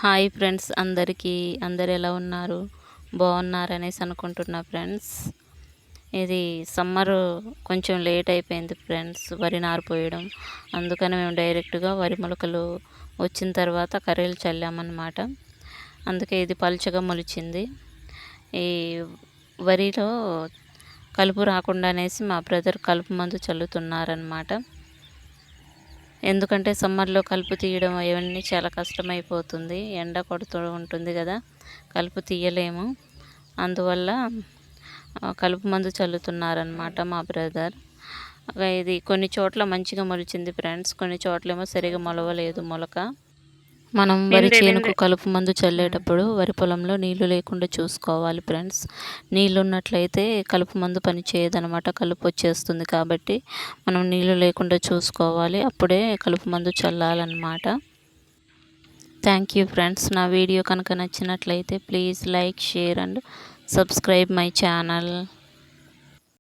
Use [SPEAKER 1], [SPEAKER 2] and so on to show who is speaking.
[SPEAKER 1] Hi friends, అందరు ఎలా ఉన్నారు? బాగున్నారనేసి అనుకుంటున్నా ఫ్రెండ్స్. ఇది సమ్మర్ కొంచెం లేట్ అయిపోయింది ఫ్రెండ్స్, వరి నారు పోయడం. అందుకని మేము డైరెక్ట్గా వరి మొలకలు వచ్చిన తర్వాత కర్రీలు చల్లామన్నమాట. అందుకే ఇది పలుచగా మొలిచింది. ఈ వరిలో కలుపు రాకుండా అనేసి మా బ్రదర్ కలుపు మందు చల్లుతున్నారనమాట. ఎందుకంటే సమ్మర్లో కలుపు తీయడం అవన్నీ చాలా కష్టమైపోతుంది. ఎండ కొడుతూ ఉంటుంది కదా, కలుపు తీయలేము. అందువల్ల కలుపు మందు చల్లుతున్నారనమాట మా బ్రదర్. ఇది కొన్ని చోట్ల మంచిగా మొలిచింది ఫ్రెండ్స్, కొన్ని చోట్లేమో సరిగా మొలవలేదు మొలక. మనం వరి చేనుకు కలుపు మందు చల్లేటప్పుడు వరి పొలంలో నీళ్లు లేకుండా చూసుకోవాలి ఫ్రెండ్స్. నీళ్ళు ఉన్నట్లయితే కలుపు మందు పని చేయదనమాట, కలుపు వచ్చేస్తుంది. కాబట్టి మనం నీళ్లు లేకుండా చూసుకోవాలి, అప్పుడే కలుపు మందు చల్లాలన్నమాట. Thank you friends. నా వీడియో కనుక నచ్చినట్లయితే please like, share and subscribe my channel.